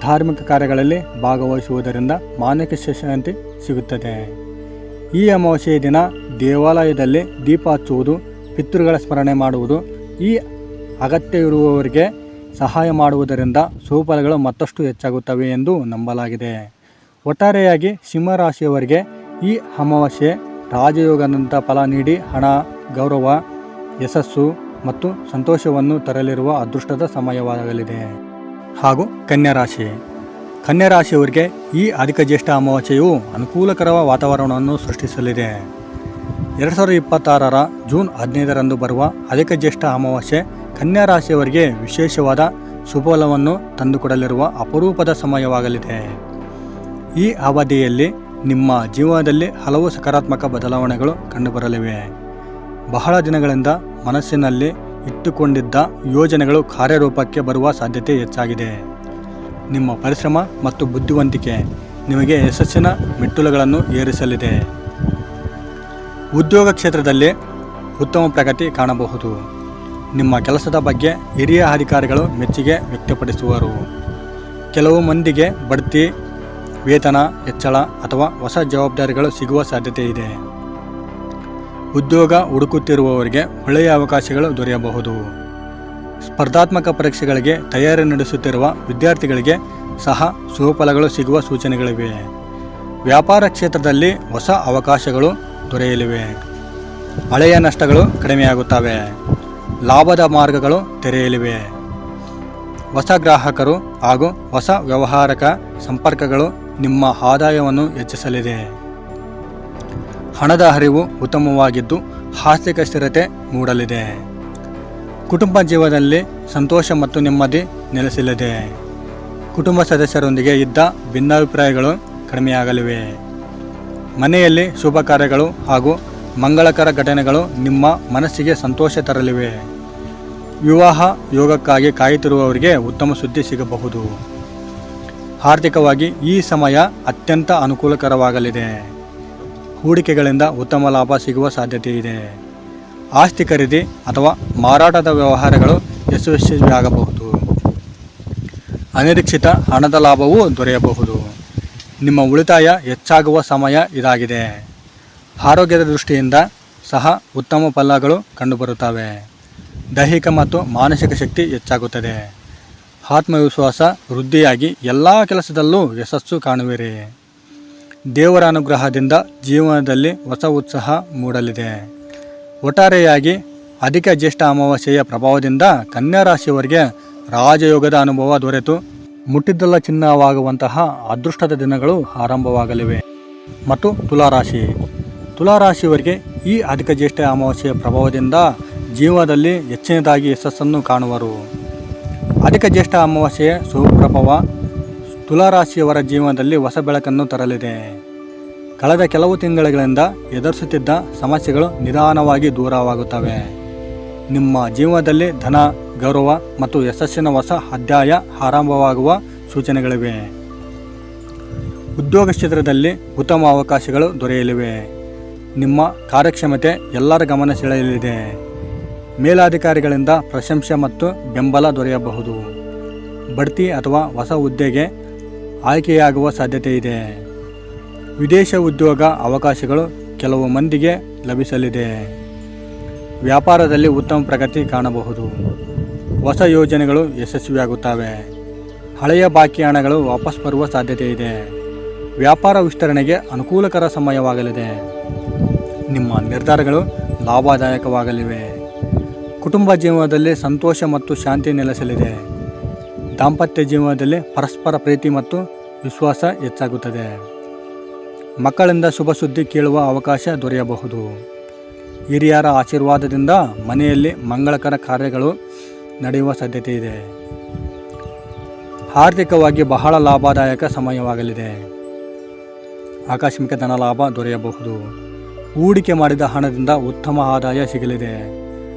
ಧಾರ್ಮಿಕ ಕಾರ್ಯಗಳಲ್ಲಿ ಭಾಗವಹಿಸುವುದರಿಂದ ಮಾನಸಿಕ ಶಾಂತಿ ಸಿಗುತ್ತದೆ. ಈ ಅಮಾವಾಸ್ಯೆಯ ದಿನ ದೇವಾಲಯದಲ್ಲಿ ದೀಪ ಹಚ್ಚುವುದು, ಪಿತೃಗಳ ಸ್ಮರಣೆ ಮಾಡುವುದು, ಈ ಅಗತ್ಯವಿರುವವರಿಗೆ ಸಹಾಯ ಮಾಡುವುದರಿಂದ ಸುಫಲಗಳು ಮತ್ತಷ್ಟು ಹೆಚ್ಚಾಗುತ್ತವೆ ಎಂದು ನಂಬಲಾಗಿದೆ. ಒಟ್ಟಾರೆಯಾಗಿ ಸಿಂಹರಾಶಿಯವರಿಗೆ ಈ ಅಮಾವಾಸ್ಯೆ ರಾಜಯೋಗದಂಥ ಫಲ ನೀಡಿ ಹಣ, ಗೌರವ, ಯಶಸ್ಸು ಮತ್ತು ಸಂತೋಷವನ್ನು ತರಲಿರುವ ಅದೃಷ್ಟದ ಸಮಯವಾಗಲಿದೆ. ಹಾಗೂ ಕನ್ಯಾ ರಾಶಿಯವರಿಗೆ ಈ ಅಧಿಕ ಜ್ಯೇಷ್ಠ ಅಮಾವಾಸ್ಯೆಯು ಅನುಕೂಲಕರ ವಾತಾವರಣವನ್ನು ಸೃಷ್ಟಿಸಲಿದೆ. 2026 ಜೂನ್ 15ರಂದು ಬರುವ ಅಧಿಕ ಜ್ಯೇಷ್ಠ ಅಮಾವಾಸ್ಯೆ ಕನ್ಯಾ ರಾಶಿಯವರಿಗೆ ವಿಶೇಷವಾದ ಶುಭಫಲವನ್ನು ತಂದುಕೊಡಲಿರುವ ಅಪರೂಪದ ಸಮಯವಾಗಲಿದೆ. ಈ ಅವಧಿಯಲ್ಲಿ ನಿಮ್ಮ ಜೀವನದಲ್ಲಿ ಹಲವು ಸಕಾರಾತ್ಮಕ ಬದಲಾವಣೆಗಳು ಕಂಡುಬರಲಿವೆ. ಬಹಳ ದಿನಗಳಿಂದ ಮನಸ್ಸಿನಲ್ಲಿ ಇಟ್ಟುಕೊಂಡಿದ್ದ ಯೋಜನೆಗಳು ಕಾರ್ಯರೂಪಕ್ಕೆ ಬರುವ ಸಾಧ್ಯತೆ ಹೆಚ್ಚಾಗಿದೆ. ನಿಮ್ಮ ಪರಿಶ್ರಮ ಮತ್ತು ಬುದ್ಧಿವಂತಿಕೆ ನಿಮಗೆ ಯಶಸ್ಸಿನ ಮೆಟ್ಟಿಲುಗಳನ್ನು ಏರಿಸಲಿದೆ. ಉದ್ಯೋಗ ಕ್ಷೇತ್ರದಲ್ಲಿ ಉತ್ತಮ ಪ್ರಗತಿ ಕಾಣಬಹುದು. ನಿಮ್ಮ ಕೆಲಸದ ಬಗ್ಗೆ ಹಿರಿಯ ಅಧಿಕಾರಿಗಳು ಮೆಚ್ಚುಗೆ ವ್ಯಕ್ತಪಡಿಸುವರು. ಕೆಲವು ಮಂದಿಗೆ ಬಡ್ತಿ, ವೇತನ ಹೆಚ್ಚಳ ಅಥವಾ ಹೊಸ ಜವಾಬ್ದಾರಿಗಳು ಸಿಗುವ ಸಾಧ್ಯತೆ ಇದೆ. ಉದ್ಯೋಗ ಹುಡುಕುತ್ತಿರುವವರಿಗೆ ಒಳ್ಳೆಯ ಅವಕಾಶಗಳು ದೊರೆಯಬಹುದು. ಸ್ಪರ್ಧಾತ್ಮಕ ಪರೀಕ್ಷೆಗಳಿಗೆ ತಯಾರಿ ನಡೆಸುತ್ತಿರುವ ವಿದ್ಯಾರ್ಥಿಗಳಿಗೆ ಸಹ ಶುಭಫಲಗಳು ಸಿಗುವ ಸೂಚನೆಗಳಿವೆ. ವ್ಯಾಪಾರ ಕ್ಷೇತ್ರದಲ್ಲಿ ಹೊಸ ಅವಕಾಶಗಳು ದೊರೆಯಲಿವೆ. ಹಳೆಯ ನಷ್ಟಗಳು ಕಡಿಮೆಯಾಗುತ್ತವೆ. ಲಾಭದ ಮಾರ್ಗಗಳು ತೆರೆಯಲಿವೆ. ಹೊಸ ಗ್ರಾಹಕರು ಹಾಗೂ ಹೊಸ ವ್ಯವಹಾರಕ ಸಂಪರ್ಕಗಳು ನಿಮ್ಮ ಆದಾಯವನ್ನು ಹೆಚ್ಚಿಸಲಿದೆ. ಹಣದ ಹರಿವು ಉತ್ತಮವಾಗಿದ್ದು ಆರ್ಥಿಕ ಸ್ಥಿರತೆ ಮೂಡಲಿದೆ. ಕುಟುಂಬ ಜೀವನದಲ್ಲಿ ಸಂತೋಷ ಮತ್ತು ನೆಮ್ಮದಿ ನೆಲೆಸಲಿದೆ. ಕುಟುಂಬ ಸದಸ್ಯರೊಂದಿಗೆ ಇದ್ದ ಭಿನ್ನಾಭಿಪ್ರಾಯಗಳು ಕಡಿಮೆಯಾಗಲಿವೆ. ಮನೆಯಲ್ಲಿ ಶುಭ ಕಾರ್ಯಗಳು ಹಾಗೂ ಮಂಗಳಕರ ಘಟನೆಗಳು ನಿಮ್ಮ ಮನಸ್ಸಿಗೆ ಸಂತೋಷ ತರಲಿವೆ. ವಿವಾಹ ಯೋಗಕ್ಕಾಗಿ ಕಾಯುತ್ತಿರುವವರಿಗೆ ಉತ್ತಮ ಸುದ್ದಿ ಸಿಗಬಹುದು. ಆರ್ಥಿಕವಾಗಿ ಈ ಸಮಯ ಅತ್ಯಂತ ಅನುಕೂಲಕರವಾಗಲಿದೆ. ಹೂಡಿಕೆಗಳಿಂದ ಉತ್ತಮ ಲಾಭ ಸಿಗುವ ಸಾಧ್ಯತೆ ಇದೆ. ಆಸ್ತಿ ಖರೀದಿ ಅಥವಾ ಮಾರಾಟದ ವ್ಯವಹಾರಗಳು ಯಶಸ್ವಿಯಾಗಬಹುದು. ಅನಿರೀಕ್ಷಿತ ಹಣದ ಲಾಭವೂ ದೊರೆಯಬಹುದು. ನಿಮ್ಮ ಉಳಿತಾಯ ಹೆಚ್ಚಾಗುವ ಸಮಯ ಇದಾಗಿದೆ. ಆರೋಗ್ಯದ ದೃಷ್ಟಿಯಿಂದ ಸಹ ಉತ್ತಮ ಫಲಗಳು ಕಂಡುಬರುತ್ತವೆ. ದೈಹಿಕ ಮತ್ತು ಮಾನಸಿಕ ಶಕ್ತಿ ಹೆಚ್ಚಾಗುತ್ತದೆ. ಆತ್ಮವಿಶ್ವಾಸ ವೃದ್ಧಿಯಾಗಿ ಎಲ್ಲ ಕೆಲಸದಲ್ಲೂ ಯಶಸ್ಸು ಕಾಣುವಿರಿ. ದೇವರ ಅನುಗ್ರಹದಿಂದ ಜೀವನದಲ್ಲಿ ಹೊಸ ಉತ್ಸಾಹ ಮೂಡಲಿದೆ. ಒಟ್ಟಾರೆಯಾಗಿ ಅಧಿಕ ಜ್ಯೇಷ್ಠ ಅಮಾವಾಸ್ಯೆಯ ಪ್ರಭಾವದಿಂದ ಕನ್ಯಾ ರಾಶಿಯವರಿಗೆ ರಾಜಯೋಗದ ಅನುಭವ ದೊರೆತು ಮುಟ್ಟಿದ್ದೆಲ್ಲ ಚಿನ್ನವಾಗುವಂತಹ ಅದೃಷ್ಟದ ದಿನಗಳು ಆರಂಭವಾಗಲಿವೆ. ಮತ್ತು ತುಲಾರಾಶಿಯವರಿಗೆ ಈ ಅಧಿಕ ಜ್ಯೇಷ್ಠ ಅಮಾವಾಸ್ಯೆಯ ಪ್ರಭಾವದಿಂದ ಜೀವನದಲ್ಲಿ ಹೆಚ್ಚಿನದಾಗಿ ಯಶಸ್ಸನ್ನು ಕಾಣುವರು. ಅಧಿಕ ಜ್ಯೇಷ್ಠ ಅಮಾವಾಸ್ಯೆಯ ಸುಪ್ರಭಾವ ತುಲಾರಾಶಿಯವರ ಜೀವನದಲ್ಲಿ ಹೊಸ ಬೆಳಕನ್ನು ತರಲಿದೆ. ಕಳೆದ ಕೆಲವು ತಿಂಗಳುಗಳಿಂದ ಎದುರಿಸುತ್ತಿದ್ದ ಸಮಸ್ಯೆಗಳು ನಿಧಾನವಾಗಿ ದೂರವಾಗುತ್ತವೆ. ನಿಮ್ಮ ಜೀವನದಲ್ಲಿ ಧನ, ಗೌರವ ಮತ್ತು ಯಶಸ್ಸಿನ ಹೊಸ ಅಧ್ಯಾಯ ಆರಂಭವಾಗುವ ಸೂಚನೆಗಳಿವೆ. ಉದ್ಯೋಗ ಕ್ಷೇತ್ರದಲ್ಲಿ ಉತ್ತಮ ಅವಕಾಶಗಳು ದೊರೆಯಲಿವೆ. ನಿಮ್ಮ ಕಾರ್ಯಕ್ಷಮತೆ ಎಲ್ಲರ ಗಮನ ಸೆಳೆಯಲಿದೆ. ಮೇಲಾಧಿಕಾರಿಗಳಿಂದ ಪ್ರಶಂಸೆ ಮತ್ತು ಬೆಂಬಲ ದೊರೆಯಬಹುದು. ಬಡ್ತಿ ಅಥವಾ ಹೊಸ ಹುದ್ದೆಗೆ ಆಯ್ಕೆಯಾಗುವ ಸಾಧ್ಯತೆ ಇದೆ. ವಿದೇಶ ಉದ್ಯೋಗ ಅವಕಾಶಗಳು ಕೆಲವು ಮಂದಿಗೆ ಲಭಿಸಲಿದೆ. ವ್ಯಾಪಾರದಲ್ಲಿ ಉತ್ತಮ ಪ್ರಗತಿ ಕಾಣಬಹುದು. ಹೊಸ ಯೋಜನೆಗಳು ಯಶಸ್ವಿಯಾಗುತ್ತವೆ. ಹಳೆಯ ಬಾಕಿ ಹಣಗಳು ವಾಪಸ್ ಬರುವ ಸಾಧ್ಯತೆ ಇದೆ. ವ್ಯಾಪಾರ ವಿಸ್ತರಣೆಗೆ ಅನುಕೂಲಕರ ಸಮಯವಾಗಲಿದೆ. ನಿಮ್ಮ ನಿರ್ಧಾರಗಳು ಲಾಭದಾಯಕವಾಗಲಿವೆ. ಕುಟುಂಬ ಜೀವನದಲ್ಲಿ ಸಂತೋಷ ಮತ್ತು ಶಾಂತಿ ನೆಲೆಸಲಿದೆ. ದಾಂಪತ್ಯ ಜೀವನದಲ್ಲಿ ಪರಸ್ಪರ ಪ್ರೀತಿ ಮತ್ತು ವಿಶ್ವಾಸ ಹೆಚ್ಚಾಗುತ್ತದೆ. ಮಕ್ಕಳಿಂದ ಶುಭ ಸುದ್ದಿ ಕೇಳುವ ಅವಕಾಶ ದೊರೆಯಬಹುದು. ಹಿರಿಯರ ಆಶೀರ್ವಾದದಿಂದ ಮನೆಯಲ್ಲಿ ಮಂಗಳಕರ ಕಾರ್ಯಗಳು ನಡೆಯುವ ಸಾಧ್ಯತೆ ಇದೆ. ಆರ್ಥಿಕವಾಗಿ ಬಹಳ ಲಾಭದಾಯಕ ಸಮಯವಾಗಲಿದೆ. ಆಕಸ್ಮಿಕ ಧನ ಲಾಭ ದೊರೆಯಬಹುದು. ಹೂಡಿಕೆ ಮಾಡಿದ ಹಣದಿಂದ ಉತ್ತಮ ಆದಾಯ ಸಿಗಲಿದೆ.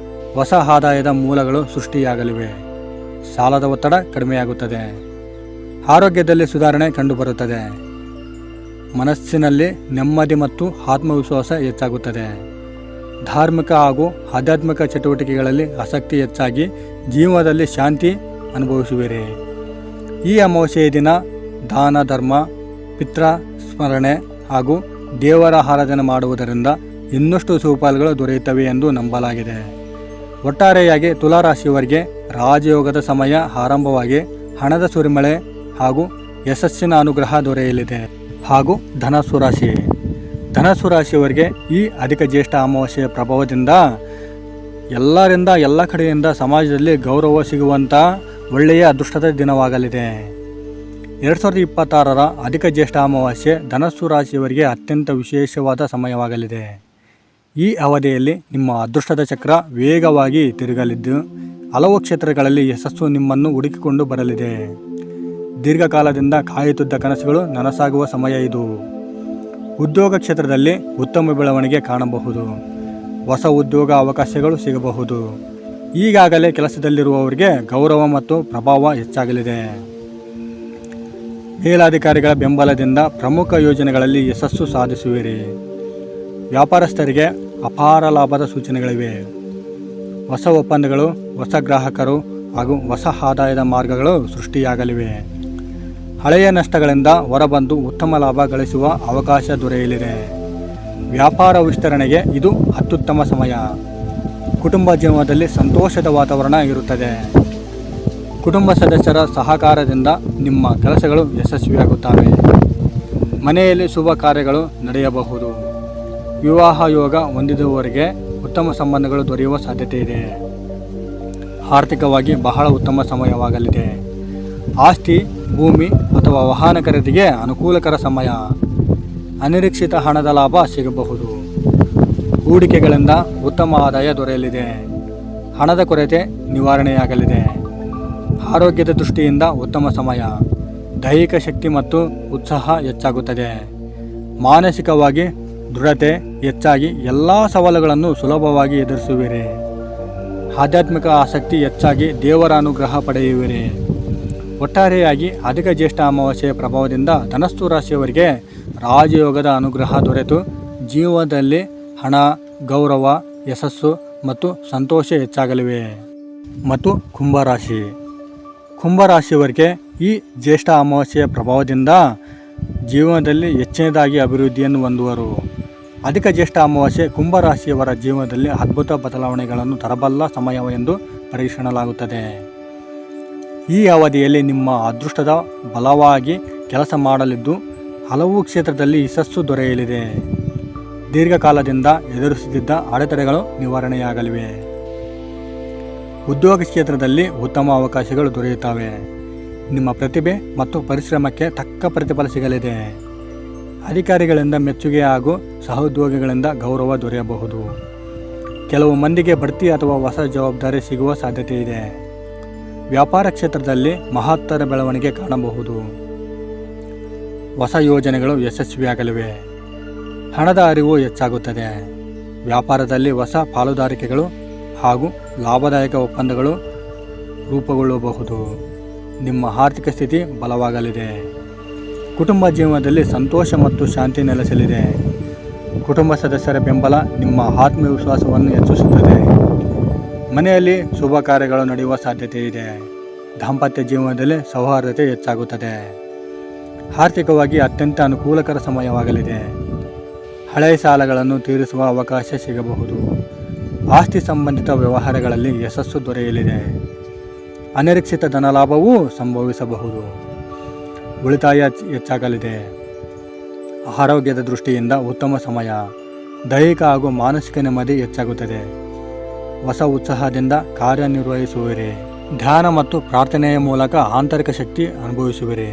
ಹೊಸ ಆದಾಯದ ಮೂಲಗಳು ಸೃಷ್ಟಿಯಾಗಲಿವೆ. ಸಾಲದ ಒತ್ತಡ ಕಡಿಮೆಯಾಗುತ್ತದೆ. ಆರೋಗ್ಯದಲ್ಲಿ ಸುಧಾರಣೆ ಕಂಡುಬರುತ್ತದೆ. ಮನಸ್ಸಿನಲ್ಲಿ ನೆಮ್ಮದಿ ಮತ್ತು ಆತ್ಮವಿಶ್ವಾಸ ಹೆಚ್ಚಾಗುತ್ತದೆ. ಧಾರ್ಮಿಕ ಹಾಗೂ ಆಧ್ಯಾತ್ಮಿಕ ಚಟುವಟಿಕೆಗಳಲ್ಲಿ ಆಸಕ್ತಿ ಹೆಚ್ಚಾಗಿ ಜೀವನದಲ್ಲಿ ಶಾಂತಿ ಅನುಭವಿಸುವಿರಿ. ಈ ಅಮಾವಾಸ್ಯೆಯ ದಿನ ದಾನ ಧರ್ಮ, ಪಿತೃ ಸ್ಮರಣೆ ಹಾಗೂ ದೇವರ ಆರಾಧನೆ ಮಾಡುವುದರಿಂದ ಇನ್ನಷ್ಟು ಸುಫಲಗಳು ದೊರೆಯುತ್ತವೆ ಎಂದು ನಂಬಲಾಗಿದೆ. ಒಟ್ಟಾರೆಯಾಗಿ ತುಲಾರಾಶಿಯವರಿಗೆ ರಾಜಯೋಗದ ಸಮಯ ಆರಂಭವಾಗಿ ಹಣದ ಸುರಿಮಳೆ ಹಾಗೂ ಯಶಸ್ಸಿನ ಅನುಗ್ರಹ ದೊರೆಯಲಿದೆ. ಹಾಗೂ ಧನಸ್ಸು ರಾಶಿಯವರಿಗೆ ಈ ಅಧಿಕ ಜ್ಯೇಷ್ಠ ಅಮಾವಾಸ್ಯೆಯ ಪ್ರಭಾವದಿಂದ ಎಲ್ಲರಿಂದ ಎಲ್ಲ ಕಡೆಯಿಂದ ಸಮಾಜದಲ್ಲಿ ಗೌರವ ಸಿಗುವಂಥ ಒಳ್ಳೆಯ ಅದೃಷ್ಟದ ದಿನವಾಗಲಿದೆ. 2026ರ ಅಧಿಕ ಜ್ಯೇಷ್ಠ ಅಮಾವಾಸ್ಯೆ ಧನಸ್ಸು ರಾಶಿಯವರಿಗೆ ಅತ್ಯಂತ ವಿಶೇಷವಾದ ಸಮಯವಾಗಲಿದೆ. ಈ ಅವಧಿಯಲ್ಲಿ ನಿಮ್ಮ ಅದೃಷ್ಟದ ಚಕ್ರ ವೇಗವಾಗಿ ತಿರುಗಲಿದ್ದು ಹಲವು ಕ್ಷೇತ್ರಗಳಲ್ಲಿ ಯಶಸ್ಸು ನಿಮ್ಮನ್ನು ಹುಡುಕಿಕೊಂಡು ಬರಲಿದೆ. ದೀರ್ಘಕಾಲದಿಂದ ಕಾಯುತ್ತಿದ್ದ ಕನಸುಗಳು ನನಸಾಗುವ ಸಮಯ ಇದು. ಉದ್ಯೋಗ ಕ್ಷೇತ್ರದಲ್ಲಿ ಉತ್ತಮ ಬೆಳವಣಿಗೆ ಕಾಣಬಹುದು. ಹೊಸ ಉದ್ಯೋಗ ಅವಕಾಶಗಳು ಸಿಗಬಹುದು. ಈಗಾಗಲೇ ಕೆಲಸದಲ್ಲಿರುವವರಿಗೆ ಗೌರವ ಮತ್ತು ಪ್ರಭಾವ ಹೆಚ್ಚಾಗಲಿದೆ. ಮೇಲಾಧಿಕಾರಿಗಳ ಬೆಂಬಲದಿಂದ ಪ್ರಮುಖ ಯೋಜನೆಗಳಲ್ಲಿ ಯಶಸ್ಸು ಸಾಧಿಸುವಿರಿ. ವ್ಯಾಪಾರಸ್ಥರಿಗೆ ಅಪಾರ ಲಾಭದ ಸೂಚನೆಗಳಿವೆ. ಹೊಸ ಒಪ್ಪಂದಗಳು, ಹೊಸ ಗ್ರಾಹಕರು ಹಾಗೂ ಹೊಸ ಆದಾಯದ ಮಾರ್ಗಗಳು ಸೃಷ್ಟಿಯಾಗಲಿವೆ. ಹಳೆಯ ನಷ್ಟಗಳಿಂದ ಹೊರಬಂದು ಉತ್ತಮ ಲಾಭ ಗಳಿಸುವ ಅವಕಾಶ ದೊರೆಯಲಿದೆ. ವ್ಯಾಪಾರ ವಿಸ್ತರಣೆಗೆ ಇದು ಅತ್ಯುತ್ತಮ ಸಮಯ. ಕುಟುಂಬ ಜೀವನದಲ್ಲಿ ಸಂತೋಷದ ವಾತಾವರಣ ಇರುತ್ತದೆ. ಕುಟುಂಬ ಸದಸ್ಯರ ಸಹಕಾರದಿಂದ ನಿಮ್ಮ ಕೆಲಸಗಳು ಯಶಸ್ವಿಯಾಗುತ್ತವೆ. ಮನೆಯಲ್ಲಿ ಶುಭ ಕಾರ್ಯಗಳು ನಡೆಯಬಹುದು. ವಿವಾಹ ಯೋಗ ಹೊಂದಿದವರಿಗೆ ಉತ್ತಮ ಸಂಬಂಧಗಳು ದೊರೆಯುವ ಸಾಧ್ಯತೆ ಇದೆ. ಆರ್ಥಿಕವಾಗಿ ಬಹಳ ಉತ್ತಮ ಸಮಯವಾಗಲಿದೆ. ಆಸ್ತಿ, ಭೂಮಿ ಅಥವಾ ವಾಹನ ಖರೀದಿಗೆ ಅನುಕೂಲಕರ ಸಮಯ. ಅನಿರೀಕ್ಷಿತ ಹಣದ ಲಾಭ ಸಿಗಬಹುದು. ಹೂಡಿಕೆಗಳಿಂದ ಉತ್ತಮ ಆದಾಯ ದೊರೆಯಲಿದೆ. ಹಣದ ಕೊರತೆ ನಿವಾರಣೆಯಾಗಲಿದೆ. ಆರೋಗ್ಯದ ದೃಷ್ಟಿಯಿಂದ ಉತ್ತಮ ಸಮಯ. ದೈಹಿಕ ಶಕ್ತಿ ಮತ್ತು ಉತ್ಸಾಹ ಹೆಚ್ಚಾಗುತ್ತದೆ. ಮಾನಸಿಕವಾಗಿ ದೃಢತೆ ಹೆಚ್ಚಾಗಿ ಎಲ್ಲ ಸವಾಲುಗಳನ್ನು ಸುಲಭವಾಗಿ ಎದುರಿಸುವಿರಿ. ಆಧ್ಯಾತ್ಮಿಕ ಆಸಕ್ತಿ ಹೆಚ್ಚಾಗಿ ದೇವರ ಅನುಗ್ರಹ ಪಡೆಯುವಿರಿ. ಒಟ್ಟಾರೆಯಾಗಿ ಅಧಿಕ ಜ್ಯೇಷ್ಠ ಅಮಾವಾಸ್ಯೆಯ ಪ್ರಭಾವದಿಂದ ಧನಸ್ಸು ರಾಶಿಯವರಿಗೆ ರಾಜಯೋಗದ ಅನುಗ್ರಹ ದೊರೆತು ಜೀವನದಲ್ಲಿ ಹಣ, ಗೌರವ, ಯಶಸ್ಸು ಮತ್ತು ಸಂತೋಷ ಹೆಚ್ಚಾಗಲಿವೆ. ಮತ್ತು ಕುಂಭರಾಶಿಯವರಿಗೆ ಈ ಜ್ಯೇಷ್ಠ ಅಮಾವಾಸ್ಯೆಯ ಪ್ರಭಾವದಿಂದ ಜೀವನದಲ್ಲಿ ಹೆಚ್ಚಿನದಾಗಿ ಅಭಿವೃದ್ಧಿಯನ್ನು ಹೊಂದುವರು. ಅಧಿಕ ಜ್ಯೇಷ್ಠ ಅಮಾವಾಸ್ಯೆ ಕುಂಭರಾಶಿಯವರ ಜೀವನದಲ್ಲಿ ಅದ್ಭುತ ಬದಲಾವಣೆಗಳನ್ನು ತರಬಲ್ಲ ಸಮಯವೆಂದು ಪರಿಗಣಿಸಲಾಗುತ್ತದೆ. ಈ ಅವಧಿಯಲ್ಲಿ ನಿಮ್ಮ ಅದೃಷ್ಟದ ಬಲವಾಗಿ ಕೆಲಸ ಮಾಡಲಿದ್ದು ಹಲವು ಕ್ಷೇತ್ರದಲ್ಲಿ ಯಶಸ್ಸು ದೊರೆಯಲಿದೆ. ದೀರ್ಘಕಾಲದಿಂದ ಎದುರಿಸುತ್ತಿದ್ದ ಅಡೆತಡೆಗಳು ನಿವಾರಣೆಯಾಗಲಿವೆ. ಉದ್ಯೋಗ ಕ್ಷೇತ್ರದಲ್ಲಿ ಉತ್ತಮ ಅವಕಾಶಗಳು ದೊರೆಯುತ್ತವೆ. ನಿಮ್ಮ ಪ್ರತಿಭೆ ಮತ್ತು ಪರಿಶ್ರಮಕ್ಕೆ ತಕ್ಕ ಪ್ರತಿಫಲ ಸಿಗಲಿದೆ. ಅಧಿಕಾರಿಗಳಿಂದ ಮೆಚ್ಚುಗೆ ಹಾಗೂ ಸಹೋದ್ಯೋಗಿಗಳಿಂದ ಗೌರವ ದೊರೆಯಬಹುದು. ಕೆಲವು ಮಂದಿಗೆ ಬಡ್ತಿ ಅಥವಾ ಹೊಸ ಜವಾಬ್ದಾರಿ ಸಿಗುವ ಸಾಧ್ಯತೆ ಇದೆ. ವ್ಯಾಪಾರ ಕ್ಷೇತ್ರದಲ್ಲಿ ಮಹತ್ತರ ಬೆಳವಣಿಗೆ ಕಾಣಬಹುದು. ಹೊಸ ಯೋಜನೆಗಳು ಯಶಸ್ವಿಯಾಗಲಿವೆ. ಹಣದ ಅರಿವು ಹೆಚ್ಚಾಗುತ್ತದೆ. ವ್ಯಾಪಾರದಲ್ಲಿ ಹೊಸ ಪಾಲುದಾರಿಕೆಗಳು ಹಾಗೂ ಲಾಭದಾಯಕ ಒಪ್ಪಂದಗಳು ರೂಪುಗೊಳ್ಳಬಹುದು. ನಿಮ್ಮ ಆರ್ಥಿಕ ಸ್ಥಿತಿ ಬಲವಾಗಲಿದೆ. ಕುಟುಂಬ ಜೀವನದಲ್ಲಿ ಸಂತೋಷ ಮತ್ತು ಶಾಂತಿ ನೆಲೆಸಲಿದೆ. ಕುಟುಂಬ ಸದಸ್ಯರ ಬೆಂಬಲ ನಿಮ್ಮ ಆತ್ಮವಿಶ್ವಾಸವನ್ನು ಹೆಚ್ಚಿಸುತ್ತದೆ. ಮನೆಯಲ್ಲಿ ಶುಭ ಕಾರ್ಯಗಳು ನಡೆಯುವ ಸಾಧ್ಯತೆ ಇದೆ. ದಾಂಪತ್ಯ ಜೀವನದಲ್ಲಿ ಸೌಹಾರ್ದತೆ ಹೆಚ್ಚಾಗುತ್ತದೆ. ಆರ್ಥಿಕವಾಗಿ ಅತ್ಯಂತ ಅನುಕೂಲಕರ ಸಮಯವಾಗಲಿದೆ. ಹಳೆಯ ಸಾಲಗಳನ್ನು ತೀರಿಸುವ ಅವಕಾಶ ಸಿಗಬಹುದು. ಆಸ್ತಿ ಸಂಬಂಧಿತ ವ್ಯವಹಾರಗಳಲ್ಲಿ ಯಶಸ್ಸು ದೊರೆಯಲಿದೆ. ಅನಿರೀಕ್ಷಿತ ಧನಲಾಭವೂ ಸಂಭವಿಸಬಹುದು. ಉಳಿತಾಯ ಹೆಚ್ಚಾಗಲಿದೆ. ಆರೋಗ್ಯದ ದೃಷ್ಟಿಯಿಂದ ಉತ್ತಮ ಸಮಯ. ದೈಹಿಕ ಹಾಗೂ ಮಾನಸಿಕ ನೆಮ್ಮದಿ ಹೆಚ್ಚಾಗುತ್ತದೆ. ಹೊಸ ಉತ್ಸಾಹದಿಂದ ಕಾರ್ಯನಿರ್ವಹಿಸುವಿರಿ. ಧ್ಯಾನ ಮತ್ತು ಪ್ರಾರ್ಥನೆಯ ಮೂಲಕ ಆಂತರಿಕ ಶಕ್ತಿ ಅನುಭವಿಸುವಿರಿ.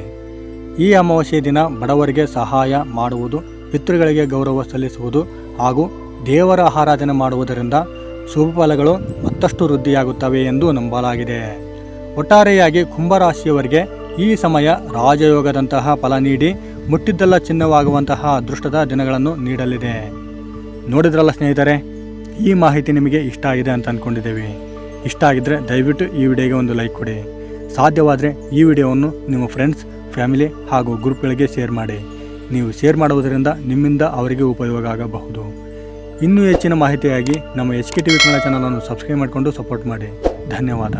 ಈ ಅಮಾವಾಸ್ಯೆ ದಿನ ಬಡವರಿಗೆ ಸಹಾಯ ಮಾಡುವುದು, ಪಿತೃಗಳಿಗೆ ಗೌರವ ಸಲ್ಲಿಸುವುದು ಹಾಗೂ ದೇವರ ಆರಾಧನೆ ಮಾಡುವುದರಿಂದ ಶುಭ ಫಲಗಳು ಮತ್ತಷ್ಟು ವೃದ್ಧಿಯಾಗುತ್ತವೆ ಎಂದು ನಂಬಲಾಗಿದೆ. ಒಟ್ಟಾರೆಯಾಗಿ ಕುಂಭರಾಶಿಯವರಿಗೆ ಈ ಸಮಯ ರಾಜಯೋಗದಂತಹ ಫಲ ನೀಡಿ ಮುಟ್ಟಿದ್ದೆಲ್ಲ ಚಿನ್ನವಾಗುವಂತಹ ಅದೃಷ್ಟದ ದಿನಗಳನ್ನು ನೀಡಲಿದೆ. ನೋಡಿದ್ರಲ್ಲ ಸ್ನೇಹಿತರೆ, ಈ ಮಾಹಿತಿ ನಿಮಗೆ ಇಷ್ಟ ಆಗಿದೆ ಅಂತ ಅಂದ್ಕೊಂಡಿದ್ದೇವೆ. ಇಷ್ಟ ಆಗಿದ್ದರೆ ದಯವಿಟ್ಟು ಈ ವಿಡಿಯೋಗೆ ಒಂದು ಲೈಕ್ ಕೊಡಿ. ಸಾಧ್ಯವಾದರೆ ಈ ವಿಡಿಯೋವನ್ನು ನಿಮ್ಮ ಫ್ರೆಂಡ್ಸ್, ಫ್ಯಾಮಿಲಿ ಹಾಗೂ ಗ್ರೂಪ್ಗಳಿಗೆ ಶೇರ್ ಮಾಡಿ. ನೀವು ಶೇರ್ ಮಾಡುವುದರಿಂದ ನಿಮ್ಮಿಂದ ಅವರಿಗೆ ಉಪಯೋಗ ಆಗಬಹುದು. ಇನ್ನೂ ಹೆಚ್ಚಿನ ಮಾಹಿತಿಯಾಗಿ ನಮ್ಮ HK TV ಕನ್ನಡ ಚಾನಲನ್ನು ಸಬ್ಸ್ಕ್ರೈಬ್ ಮಾಡಿಕೊಂಡು ಸಪೋರ್ಟ್ ಮಾಡಿ. ಧನ್ಯವಾದ.